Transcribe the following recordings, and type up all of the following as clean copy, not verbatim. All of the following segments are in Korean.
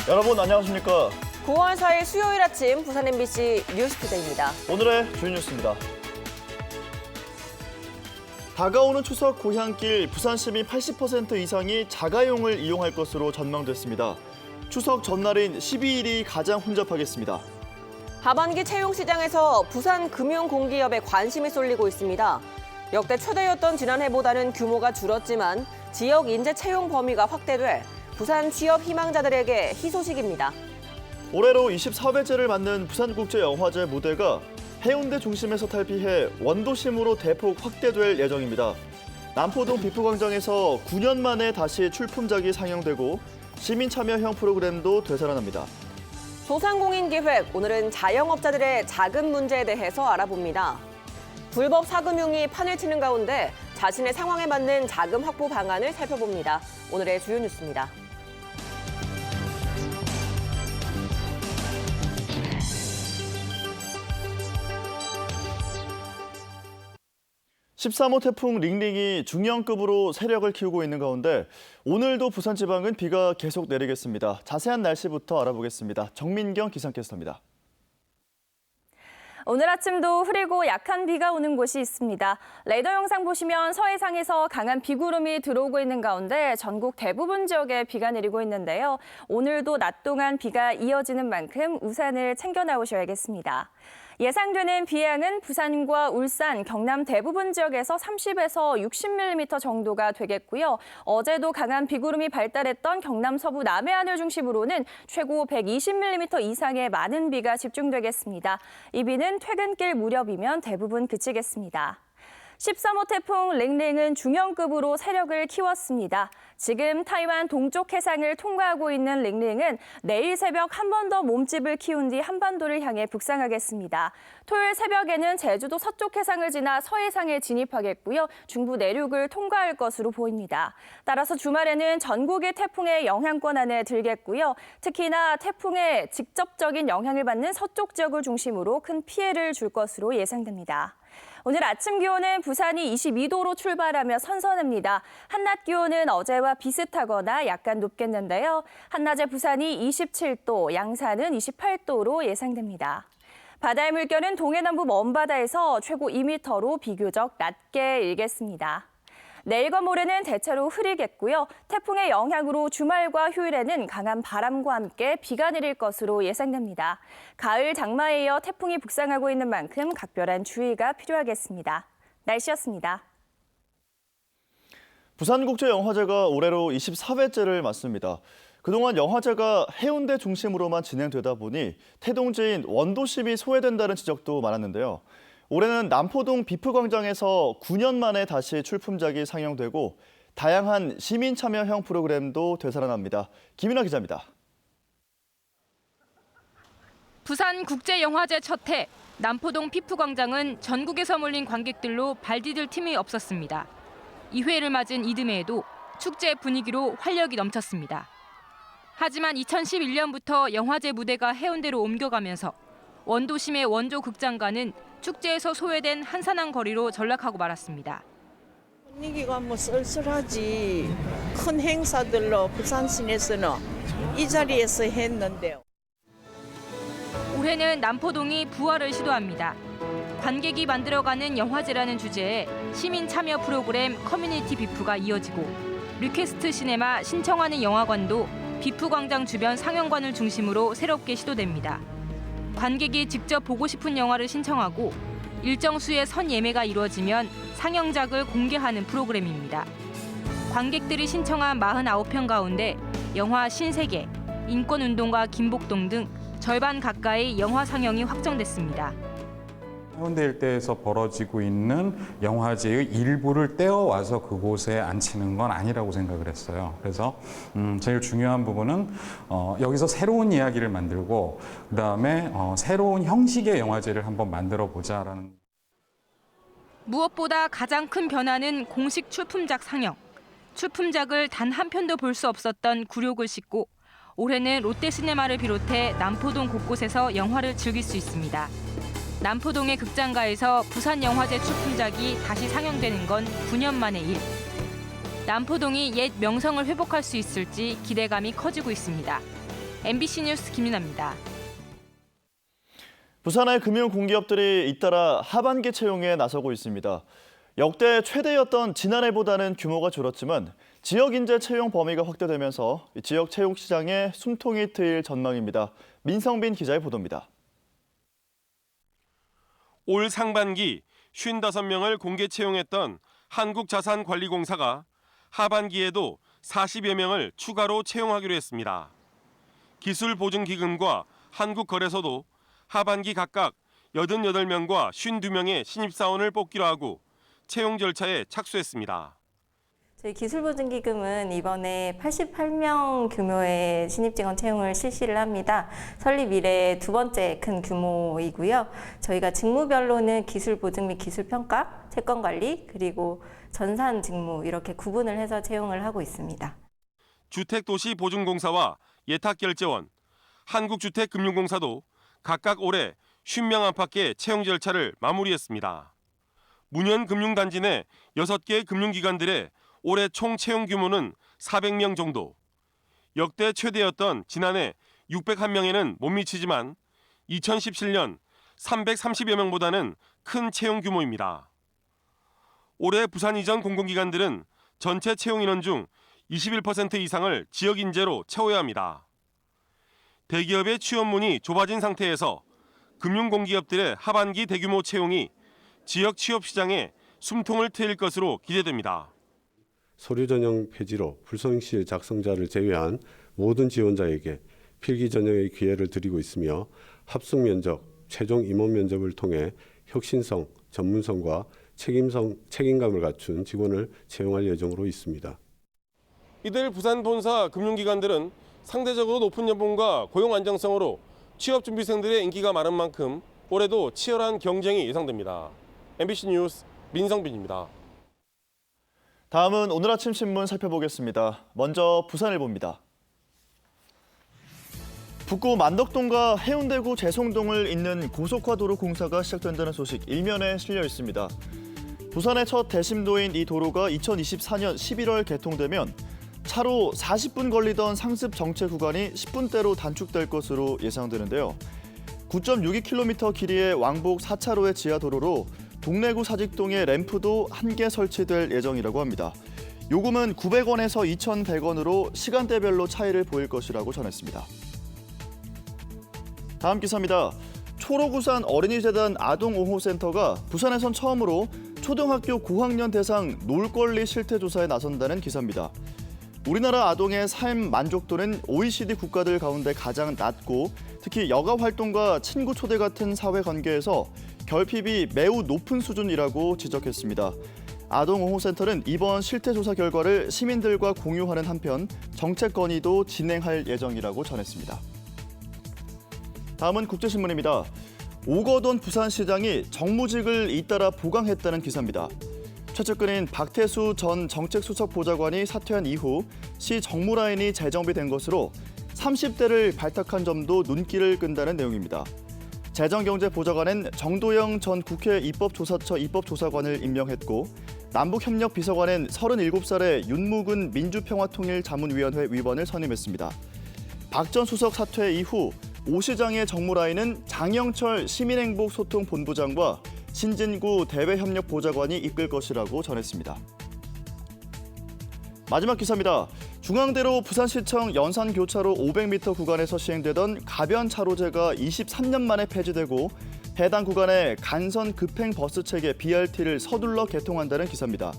여러분 안녕하십니까? 9월 4일 수요일 아침 부산 MBC 뉴스투데이입니다. 오늘의 주요 뉴스입니다. 다가오는 추석 고향길 부산 시민 80% 이상이 자가용을 이용할 것으로 전망됐습니다. 추석 전날인 12일이 가장 혼잡하겠습니다. 하반기 채용시장에서 부산 금융공기업에 관심이 쏠리고 있습니다. 역대 최대였던 지난해보다는 규모가 줄었지만 지역 인재 채용 범위가 확대돼 부산 취업 희망자들에게 희소식입니다. 올해로 24회째를 맞는 부산국제영화제 무대가 해운대 중심에서 탈피해 원도심으로 대폭 확대될 예정입니다. 남포동 비프광장에서 9년 만에 다시 출품작이 상영되고 시민 참여형 프로그램도 되살아납니다. 소상공인기획, 오늘은 자영업자들의 자금 문제에 대해서 알아봅니다. 불법 사금융이 판을 치는 가운데 자신의 상황에 맞는 자금 확보 방안을 살펴봅니다. 오늘의 주요 뉴스입니다. 13호 태풍 링링이 중형급으로 세력을 키우고 있는 가운데 오늘도 부산 지방은 비가 계속 내리겠습니다. 자세한 날씨부터 알아보겠습니다. 정민경 기상캐스터입니다. 오늘 아침도 흐리고 약한 비가 오는 곳이 있습니다. 레이더 영상 보시면 서해상에서 강한 비구름이 들어오고 있는 가운데 전국 대부분 지역에 비가 내리고 있는데요. 오늘도 낮 동안 비가 이어지는 만큼 우산을 챙겨 나오셔야겠습니다. 예상되는 비 양은 부산과 울산, 경남 대부분 지역에서 30에서 60mm 정도가 되겠고요. 어제도 강한 비구름이 발달했던 경남 서부 남해안을 중심으로는 최고 120mm 이상의 많은 비가 집중되겠습니다. 이 비는 퇴근길 무렵이면 대부분 그치겠습니다. 13호 태풍 링링은 중형급으로 세력을 키웠습니다. 지금 타이완 동쪽 해상을 통과하고 있는 링링은 내일 새벽 한 번 더 몸집을 키운 뒤 한반도를 향해 북상하겠습니다. 토요일 새벽에는 제주도 서쪽 해상을 지나 서해상에 진입하겠고요. 중부 내륙을 통과할 것으로 보입니다. 따라서 주말에는 전국이 태풍의 영향권 안에 들겠고요. 특히나 태풍의 직접적인 영향을 받는 서쪽 지역을 중심으로 큰 피해를 줄 것으로 예상됩니다. 오늘 아침 기온은 부산이 22도로 출발하며 선선합니다. 한낮 기온은 어제와 비슷하거나 약간 높겠는데요. 한낮에 부산이 27도, 양산은 28도로 예상됩니다. 바다의 물결은 동해남부 먼바다에서 최고 2m로 비교적 낮게 일겠습니다. 내일과 모레는 대체로 흐리겠고요. 태풍의 영향으로 주말과 휴일에는 강한 바람과 함께 비가 내릴 것으로 예상됩니다. 가을 장마에 이어 태풍이 북상하고 있는 만큼 각별한 주의가 필요하겠습니다. 날씨였습니다. 부산국제영화제가 올해로 24회째를 맞습니다. 그동안 영화제가 해운대 중심으로만 진행되다 보니 태동지인 원도심이 소외된다는 지적도 많았는데요. 올해는 남포동 비프광장에서 9년 만에 다시 출품작이 상영되고 다양한 시민 참여형 프로그램도 되살아납니다. 김윤아 기자입니다. 부산국제영화제 첫 해, 남포동 비프광장은 전국에서 몰린 관객들로 발 디딜 틈이 없었습니다. 2회를 맞은 이듬해에도 축제 분위기로 활력이 넘쳤습니다. 하지만 2011년부터 영화제 무대가 해운대로 옮겨가면서 원도심의 원조 극장가는 축제에서 소외된 한산한 거리로 전락하고 말았습니다. 분위기가 쓸쓸하지. 큰 행사들로 부산 시내에서는 이 자리에서 했는데요. 올해는 남포동이 부활을 시도합니다. 관객이 만들어가는 영화제라는 주제에 시민 참여 프로그램 커뮤니티 비프가 이어지고 리퀘스트 시네마 신청하는 영화관도 비프광장 주변 상영관을 중심으로 새롭게 시도됩니다. 관객이 직접 보고 싶은 영화를 신청하고 일정 수의 선예매가 이루어지면 상영작을 공개하는 프로그램입니다. 관객들이 신청한 49편 가운데 영화 신세계, 인권운동가 김복동 등 절반 가까이 영화 상영이 확정됐습니다. 해운대 일대에서 벌어지고 있는 영화제의 일부를 떼어와서 그곳에 앉히는 건 아니라고 생각을 했어요. 그래서 제일 중요한 부분은 여기서 새로운 이야기를 만들고 그다음에 새로운 형식의 영화제를 한번 만들어 보자라는. 무엇보다 가장 큰 변화는 공식 출품작 상영. 출품작을 단 한 편도 볼 수 없었던 굴욕을 씻고 올해는 롯데시네마를 비롯해 남포동 곳곳에서 영화를 즐길 수 있습니다. 남포동의 극장가에서 부산영화제 출품작이 다시 상영되는 건 9년 만의 일. 남포동이 옛 명성을 회복할 수 있을지 기대감이 커지고 있습니다. MBC 뉴스 김윤아입니다. 부산의 금융 공기업들이 잇따라 하반기 채용에 나서고 있습니다. 역대 최대였던 지난해보다는 규모가 줄었지만 지역 인재 채용 범위가 확대되면서 지역 채용 시장에 숨통이 트일 전망입니다. 민성빈 기자의 보도입니다. 올 상반기 55명을 공개 채용했던 한국자산관리공사가 하반기에도 40여 명을 추가로 채용하기로 했습니다. 기술보증기금과 한국거래소도 하반기 각각 88명과 52명의 신입사원을 뽑기로 하고 채용 절차에 착수했습니다. 저희 기술보증기금은 이번에 88명 규모의 신입직원 채용을 실시를 합니다. 설립 이래 두 번째 큰 규모이고요. 저희가 직무별로는 기술보증 및 기술평가, 채권관리, 그리고 전산 직무 이렇게 구분을 해서 채용을 하고 있습니다. 주택도시보증공사와 예탁결제원, 한국주택금융공사도 각각 올해 50명 안팎의 채용 절차를 마무리했습니다. 문현금융단지 내 6개 금융기관들의 올해 총 채용 규모는 400명 정도. 역대 최대였던 지난해 601명에는 못 미치지만 2017년 330여 명보다는 큰 채용 규모입니다. 올해 부산 이전 공공기관들은 전체 채용 인원 중 21% 이상을 지역 인재로 채워야 합니다. 대기업의 취업문이 좁아진 상태에서 금융공기업들의 하반기 대규모 채용이 지역 취업 시장에 숨통을 트일 것으로 기대됩니다. 서류 전형 폐지로 불성실 작성자를 제외한 모든 지원자에게 필기 전형의 기회를 드리고 있으며 합숙 면접, 최종 임원 면접을 통해 혁신성, 전문성과 책임감을 갖춘 직원을 채용할 예정으로 있습니다. 이들 부산 본사 금융기관들은 상대적으로 높은 연봉과 고용 안정성으로 취업 준비생들의 인기가 많은 만큼 올해도 치열한 경쟁이 예상됩니다. MBC 뉴스 민성빈입니다. 다음은 오늘 아침 신문 살펴보겠습니다. 먼저 부산일보입니다. 북구 만덕동과 해운대구 재송동을 잇는 고속화도로 공사가 시작된다는 소식 일면에 실려 있습니다. 부산의 첫 대심도인 이 도로가 2024년 11월 개통되면 차로 40분 걸리던 상습 정체 구간이 10분대로 단축될 것으로 예상되는데요. 9.62km 길이의 왕복 4차로의 지하도로로 동래구 사직동의 램프도 1개 설치될 예정이라고 합니다. 요금은 900원에서 2,100원으로 시간대별로 차이를 보일 것이라고 전했습니다. 다음 기사입니다. 초록우산 어린이재단 아동옹호센터가 부산에선 처음으로 초등학교 고학년 대상 놀권리 실태조사에 나선다는 기사입니다. 우리나라 아동의 삶 만족도는 OECD 국가들 가운데 가장 낮고 특히 여가 활동과 친구 초대 같은 사회관계에서 결핍이 매우 높은 수준이라고 지적했습니다. 아동옹호센터는 이번 실태조사 결과를 시민들과 공유하는 한편 정책 건의도 진행할 예정이라고 전했습니다. 다음은 국제신문입니다. 오거돈 부산시장이 정무직을 잇따라 보강했다는 기사입니다. 최측근인 박태수 전 정책수석보좌관이 사퇴한 이후 시 정무라인이 재정비된 것으로 30대를 발탁한 점도 눈길을 끈다는 내용입니다. 재정경제보좌관은 정도영 전 국회 입법조사처 입법조사관을 임명했고 남북협력비서관은 37살의 윤무근 민주평화통일자문위원회 위원을 선임했습니다. 박 전 수석 사퇴 이후 오 시장의 정무라인은 장영철 시민행복소통본부장과 신진구 대외협력보좌관이 이끌 것이라고 전했습니다. 마지막 기사입니다. 중앙대로 부산시청 연산교차로 500m 구간에서 시행되던 가변차로제가 23년 만에 폐지되고 해당 구간에 간선 급행 버스 체계 BRT를 서둘러 개통한다는 기사입니다.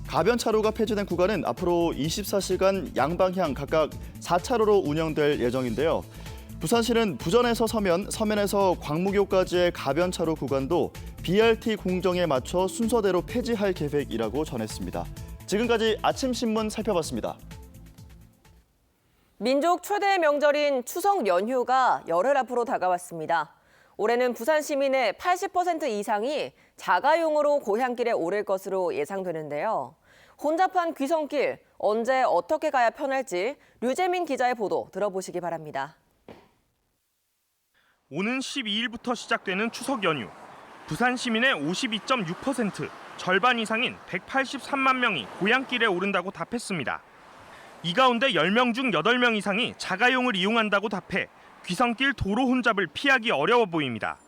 가변차로가 폐지된 구간은 앞으로 24시간 양방향 각각 4차로로 운영될 예정인데요. 부산시는 부전에서 서면, 서면에서 광무교까지의 가변차로 구간도 BRT 공정에 맞춰 순서대로 폐지할 계획이라고 전했습니다. 지금까지 아침 신문 살펴봤습니다. 민족 최대의 명절인 추석 연휴가 열흘 앞으로 다가왔습니다. 올해는 부산 시민의 80% 이상이 자가용으로 고향길에 오를 것으로 예상되는데요. 혼잡한 귀성길, 언제 어떻게 가야 편할지 류재민 기자의 보도 들어보시기 바랍니다. 오는 12일부터 시작되는 추석 연휴. 부산 시민의 52.6%, 절반 이상인 183만 명이 고향길에 오른다고 답했습니다. 이 가운데 10명 중 8명 이상이 자가용을 이용한다고 답해 귀성길 도로 혼잡을 피하기 어려워 보입니다.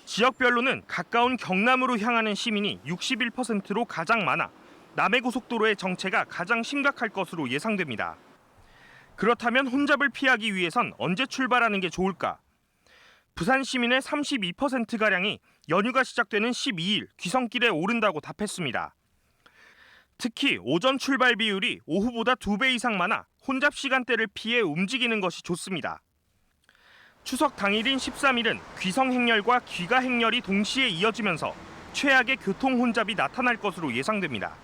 지역별로는 가까운 경남으로 향하는 시민이 61%로 가장 많아 남해고속도로의 정체가 가장 심각할 것으로 예상됩니다. 그렇다면 혼잡을 피하기 위해선 언제 출발하는 게 좋을까? 부산 시민의 32%가량이 연휴가 시작되는 12일 귀성길에 오른다고 답했습니다. 특히 오전 출발 비율이 오후보다 2배 이상 많아 혼잡 시간대를 피해 움직이는 것이 좋습니다. 추석 당일인 13일은 귀성 행렬과 귀가 행렬이 동시에 이어지면서 최악의 교통 혼잡이 나타날 것으로 예상됩니다.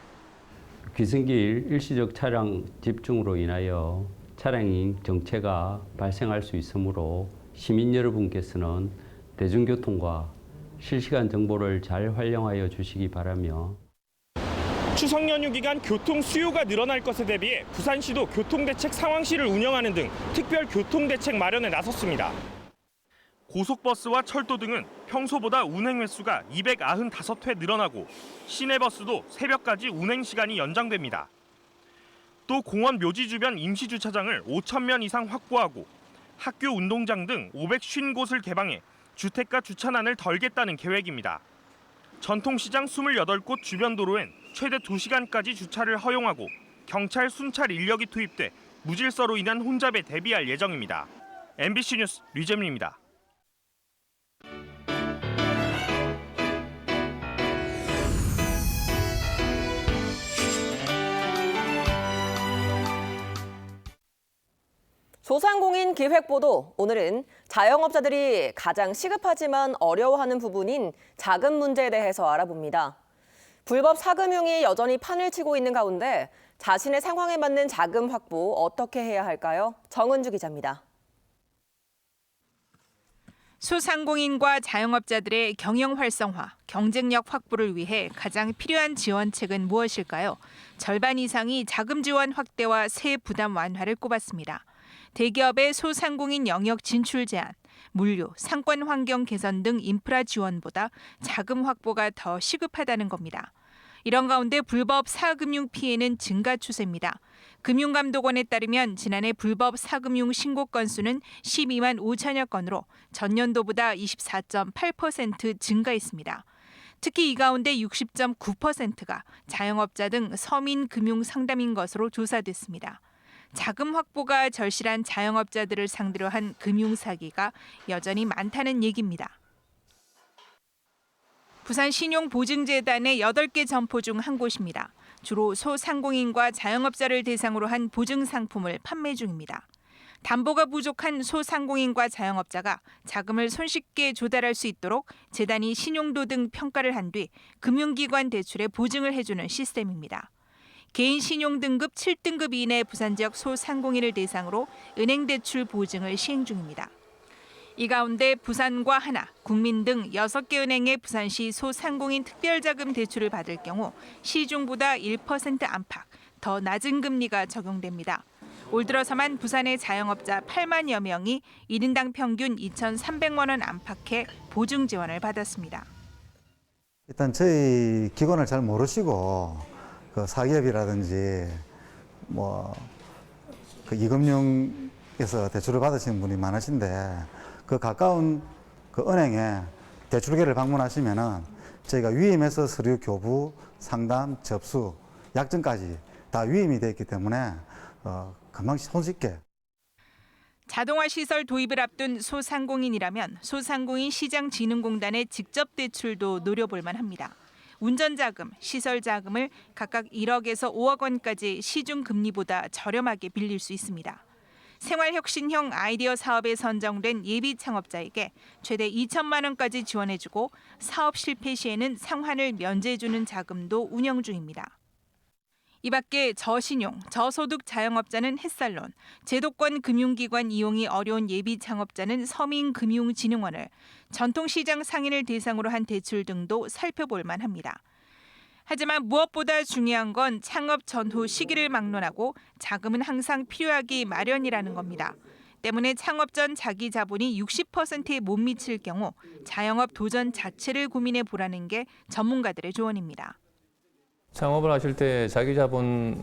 귀성길 일시적 차량 집중으로 인하여 차량인 정체가 발생할 수 있으므로 시민 여러분께서는 대중교통과 실시간 정보를 잘 활용하여 주시기 바라며 추석 연휴 기간 교통 수요가 늘어날 것에 대비해 부산시도 교통대책 상황실을 운영하는 등 특별 교통대책 마련에 나섰습니다. 고속버스와 철도 등은 평소보다 운행 횟수가 295회 늘어나고 시내버스도 새벽까지 운행 시간이 연장됩니다. 또 공원 묘지 주변 임시주차장을 5,000면 이상 확보하고 학교 운동장 등 550곳을 개방해 주택가 주차난을 덜겠다는 계획입니다. 전통시장 28곳 주변 도로엔 최대 2시간까지 주차를 허용하고 경찰 순찰 인력이 투입돼 무질서로 인한 혼잡에 대비할 예정입니다. MBC 뉴스 류재민입니다. 소상공인 기획보도, 오늘은 자영업자들이 가장 시급하지만 어려워하는 부분인 자금 문제에 대해서 알아봅니다. 불법 사금융이 여전히 판을 치고 있는 가운데 자신의 상황에 맞는 자금 확보 어떻게 해야 할까요? 정은주 기자입니다. 소상공인과 자영업자들의 경영 활성화, 경쟁력 확보를 위해 가장 필요한 지원책은 무엇일까요? 절반 이상이 자금 지원 확대와 세액 부담 완화를 꼽았습니다. 대기업의 소상공인 영역 진출 제한, 물류, 상권 환경 개선 등 인프라 지원보다 자금 확보가 더 시급하다는 겁니다. 이런 가운데 불법 사금융 피해는 증가 추세입니다. 금융감독원에 따르면 지난해 불법 사금융 신고 건수는 12만 5천여 건으로 전년도보다 24.8% 증가했습니다. 특히 이 가운데 60.9%가 자영업자 등 서민 금융 상담인 것으로 조사됐습니다. 자금 확보가 절실한 자영업자들을 상대로 한 금융 사기가 여전히 많다는 얘기입니다. 부산 신용보증재단의 8개 점포 중 한 곳입니다. 주로 소상공인과 자영업자를 대상으로 한 보증 상품을 판매 중입니다. 담보가 부족한 소상공인과 자영업자가 자금을 손쉽게 조달할 수 있도록 재단이 신용도 등 평가를 한 뒤 금융기관 대출에 보증을 해주는 시스템입니다. 개인 신용 등급 7등급 이내 부산 지역 소상공인을 대상으로 은행 대출 보증을 시행 중입니다. 이 가운데 부산과 하나, 국민 등 6개 은행의 부산시 소상공인 특별자금 대출을 받을 경우 시중보다 1% 안팎 더 낮은 금리가 적용됩니다. 올 들어서만 부산의 자영업자 8만여 명이 1인당 평균 2,300만 원 안팎의 보증 지원을 받았습니다. 일단 저희 기관을 잘 모르시고 그 사기업이라든지 그 이금융에서 대출을 받으시는 분이 많으신데 그 가까운 그 은행에 대출계를 방문하시면은 저희가 위임해서 서류 교부, 상담, 접수, 약정까지 다 위임이 되어 있기 때문에 금방 손쉽게. 자동화 시설 도입을 앞둔 소상공인이라면 소상공인 시장진흥공단의 직접 대출도 노려볼 만합니다. 운전자금, 시설자금을 각각 1억에서 5억 원까지 시중 금리보다 저렴하게 빌릴 수 있습니다. 생활혁신형 아이디어 사업에 선정된 예비 창업자에게 최대 2천만 원까지 지원해주고 사업 실패 시에는 상환을 면제해주는 자금도 운영 중입니다. 이 밖에 저신용, 저소득 자영업자는 햇살론, 제도권 금융기관 이용이 어려운 예비 창업자는 서민금융진흥원을, 전통시장 상인을 대상으로 한 대출 등도 살펴볼 만합니다. 하지만 무엇보다 중요한 건 창업 전후 시기를 막론하고 자금은 항상 필요하기 마련이라는 겁니다. 때문에 창업 전 자기 자본이 60%에 못 미칠 경우 자영업 도전 자체를 고민해 보라는 게 전문가들의 조언입니다. 창업을 하실 때 자기 자본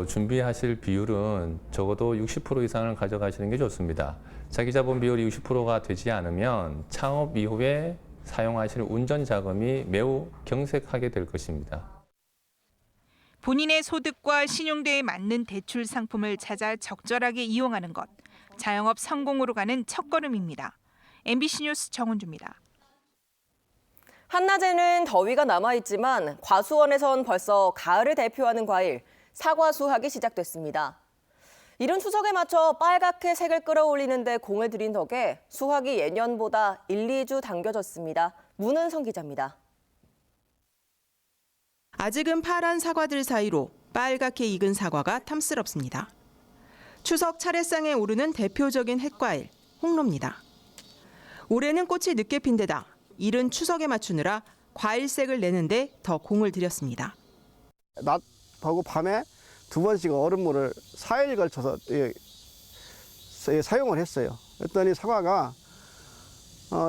준비하실 비율은 적어도 60% 이상을 가져가시는 게 좋습니다. 자기 자본 비율이 60%가 되지 않으면 창업 이후에 사용하실 운전 자금이 매우 경색하게 될 것입니다. 본인의 소득과 신용도에 맞는 대출 상품을 찾아 적절하게 이용하는 것, 자영업 성공으로 가는 첫걸음입니다. MBC 뉴스 정은주입니다. 한낮에는 더위가 남아있지만 과수원에선 벌써 가을을 대표하는 과일, 사과 수확이 시작됐습니다. 이른 추석에 맞춰 빨갛게 색을 끌어올리는 데 공을 들인 덕에 수확이 예년보다 1, 2주 당겨졌습니다. 문은성 기자입니다. 아직은 파란 사과들 사이로 빨갛게 익은 사과가 탐스럽습니다. 추석 차례상에 오르는 대표적인 햇과일, 홍로입니다. 올해는 꽃이 늦게 핀 데다 이른 추석에 맞추느라 과일색을 내는데 더 공을 들였습니다. 낮하고 밤에 두 번씩 얼음물을 4일 걸쳐서 사용을 했어요. 그랬더니 사과가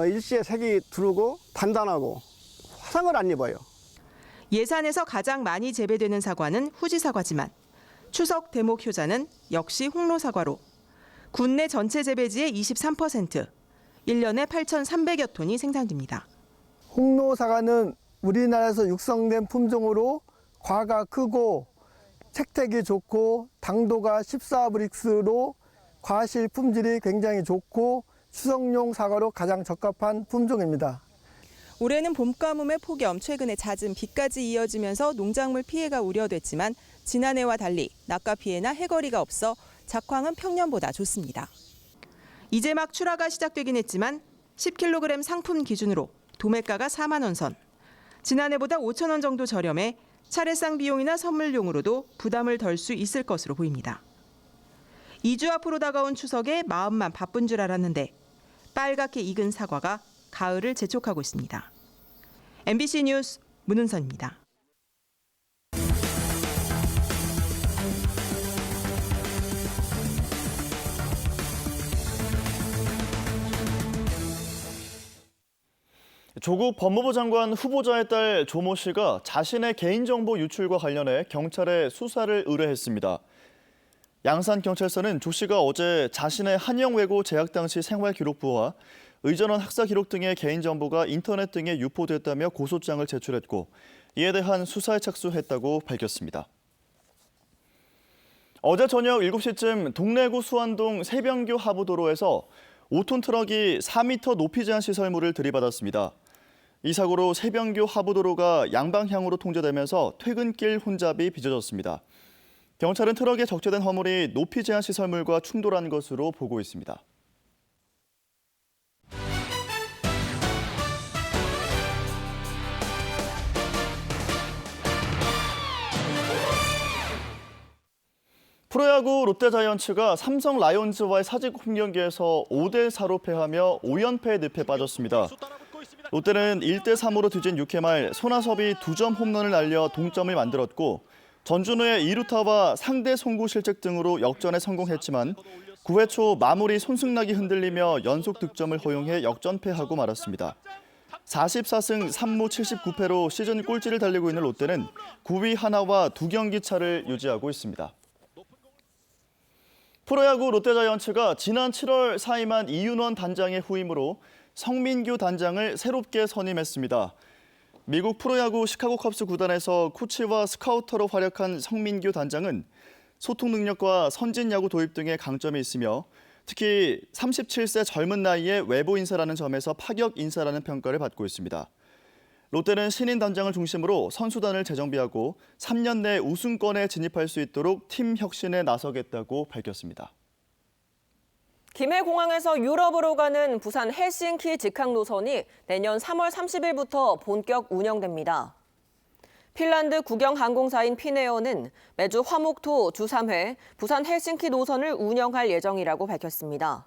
일시에 색이 두르고 단단하고 화상을 안 입어요. 예산에서 가장 많이 재배되는 사과는 후지 사과지만 추석 대목 효자는 역시 홍로 사과로 국내 전체 재배지의 23%, 1년에 8,300여 톤이 생산됩니다. 홍로 사과는 우리나라에서 육성된 품종으로 과가 크고 색택이 좋고 당도가 14브릭스로 과실 품질이 굉장히 좋고 추석용 사과로 가장 적합한 품종입니다. 올해는 봄 가뭄의 폭염, 최근에 잦은 비까지 이어지면서 농작물 피해가 우려됐지만 지난해와 달리 낙과 피해나 해거리가 없어 작황은 평년보다 좋습니다. 이제 막 출하가 시작되긴 했지만 10kg 상품 기준으로 도매가가 4만 원 선, 지난해보다 5천 원 정도 저렴해 차례상 비용이나 선물용으로도 부담을 덜 수 있을 것으로 보입니다. 2주 앞으로 다가온 추석에 마음만 바쁜 줄 알았는데 빨갛게 익은 사과가 가을을 재촉하고 있습니다. MBC 뉴스 문은선입니다. 조국 법무부 장관 후보자의 딸 조모 씨가 자신의 개인정보 유출과 관련해 경찰에 수사를 의뢰했습니다. 양산경찰서는 조 씨가 어제 자신의 한영외고 재학 당시 생활기록부와 의전원 학사 기록 등의 개인정보가 인터넷 등에 유포됐다며 고소장을 제출했고 이에 대한 수사에 착수했다고 밝혔습니다. 어제 저녁 7시쯤 동래구 수안동 세병교 하부도로에서 5톤 트럭이 4m 높이 제한 시설물을 들이받았습니다. 이 사고로 세병교 하부도로가 양방향으로 통제되면서 퇴근길 혼잡이 빚어졌습니다. 경찰은 트럭에 적재된 화물이 높이 제한 시설물과 충돌한 것으로 보고 있습니다. 프로야구 롯데자이언츠가 삼성 라이온즈와의 사직 홈경기에서 5대4로 패하며 5연패 늪에 빠졌습니다. 롯데는 1대3으로 뒤진 6회 말 손아섭이 2점 홈런을 날려 동점을 만들었고 전준우의 2루타와 상대 송구 실책 등으로 역전에 성공했지만 9회 초 마무리 손승락이 흔들리며 연속 득점을 허용해 역전패하고 말았습니다. 44승 3무 79패로 시즌 꼴찌를 달리고 있는 롯데는 9위 하나와 2경기 차를 유지하고 있습니다. 프로야구 롯데자이언츠가 지난 7월 사임한 이윤원 단장의 후임으로 성민규 단장을 새롭게 선임했습니다. 미국 프로야구 시카고 컵스 구단에서 코치와 스카우터로 활약한 성민규 단장은 소통 능력과 선진 야구 도입 등의 강점이 있으며 특히 37세 젊은 나이에 외부 인사라는 점에서 파격 인사라는 평가를 받고 있습니다. 롯데는 신인 단장을 중심으로 선수단을 재정비하고 3년 내 우승권에 진입할 수 있도록 팀 혁신에 나서겠다고 밝혔습니다. 김해공항에서 유럽으로 가는 부산 헬싱키 직항 노선이 내년 3월 30일부터 본격 운영됩니다. 핀란드 국영항공사인 피네어는 매주 화목토 주 3회 부산 헬싱키 노선을 운영할 예정이라고 밝혔습니다.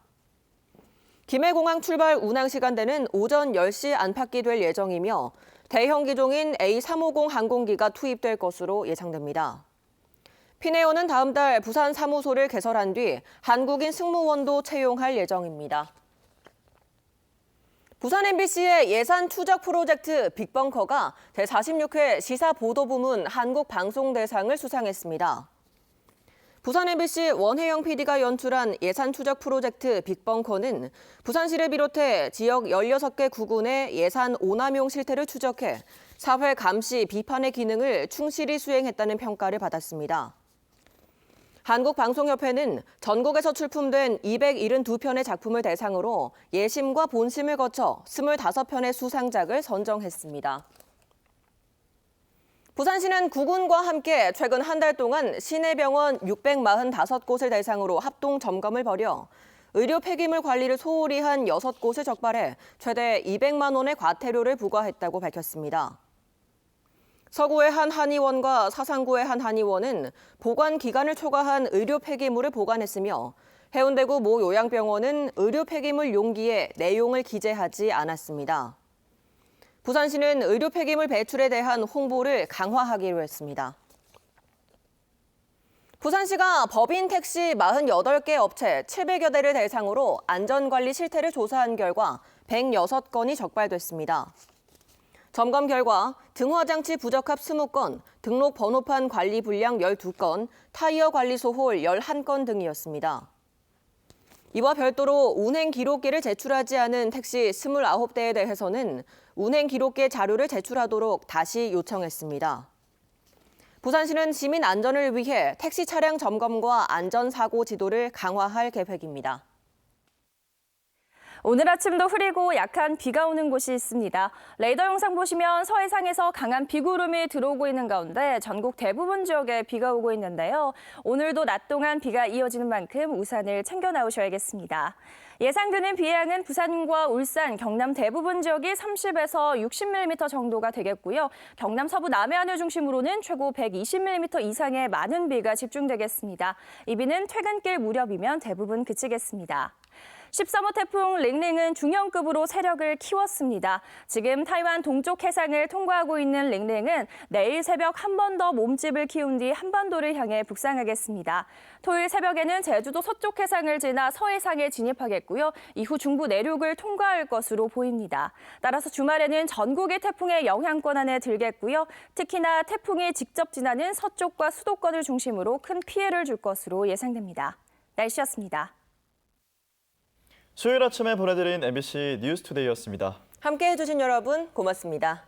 김해공항 출발 운항 시간대는 오전 10시 안팎이 될 예정이며 대형 기종인 A350 항공기가 투입될 것으로 예상됩니다. 피네어는 다음 달 부산 사무소를 개설한 뒤 한국인 승무원도 채용할 예정입니다. 부산 MBC의 예산 추적 프로젝트 빅벙커가 제46회 시사보도부문 한국방송대상을 수상했습니다. 부산 MBC 원혜영 PD가 연출한 예산 추적 프로젝트 빅벙커는 부산시를 비롯해 지역 16개 구군의 예산 오남용 실태를 추적해 사회 감시, 비판의 기능을 충실히 수행했다는 평가를 받았습니다. 한국방송협회는 전국에서 출품된 272편의 작품을 대상으로 예심과 본심을 거쳐 25편의 수상작을 선정했습니다. 부산시는 구군과 함께 최근 한 달 동안 시내병원 645곳을 대상으로 합동 점검을 벌여 의료 폐기물 관리를 소홀히 한 6곳을 적발해 최대 200만 원의 과태료를 부과했다고 밝혔습니다. 서구의 한 한의원과 사상구의 한 한의원은 보관 기간을 초과한 의료 폐기물을 보관했으며 해운대구 모 요양병원은 의료 폐기물 용기에 내용을 기재하지 않았습니다. 부산시는 의료 폐기물 배출에 대한 홍보를 강화하기로 했습니다. 부산시가 법인 택시 48개 업체 700여 대를 대상으로 안전관리 실태를 조사한 결과 106건이 적발됐습니다. 점검 결과 등화장치 부적합 20건, 등록 번호판 관리 불량 12건, 타이어 관리 소홀 11건 등이었습니다. 이와 별도로 운행 기록계를 제출하지 않은 택시 29대에 대해서는 운행 기록계 자료를 제출하도록 다시 요청했습니다. 부산시는 시민 안전을 위해 택시 차량 점검과 안전사고 지도를 강화할 계획입니다. 오늘 아침도 흐리고 약한 비가 오는 곳이 있습니다. 레이더 영상 보시면 서해상에서 강한 비구름이 들어오고 있는 가운데 전국 대부분 지역에 비가 오고 있는데요. 오늘도 낮 동안 비가 이어지는 만큼 우산을 챙겨 나오셔야겠습니다. 예상되는 비의 양은 부산과 울산, 경남 대부분 지역이 30에서 60mm 정도가 되겠고요. 경남 서부 남해안을 중심으로는 최고 120mm 이상의 많은 비가 집중되겠습니다. 이 비는 퇴근길 무렵이면 대부분 그치겠습니다. 13호 태풍 링링은 중형급으로 세력을 키웠습니다. 지금 타이완 동쪽 해상을 통과하고 있는 링링은 내일 새벽 한 번 더 몸집을 키운 뒤 한반도를 향해 북상하겠습니다. 토요일 새벽에는 제주도 서쪽 해상을 지나 서해상에 진입하겠고요. 이후 중부 내륙을 통과할 것으로 보입니다. 따라서 주말에는 전국의 태풍의 영향권 안에 들겠고요. 특히나 태풍이 직접 지나는 서쪽과 수도권을 중심으로 큰 피해를 줄 것으로 예상됩니다. 날씨였습니다. 수요일 아침에 보내드린 MBC 뉴스투데이였습니다. 함께해 주신 여러분 고맙습니다.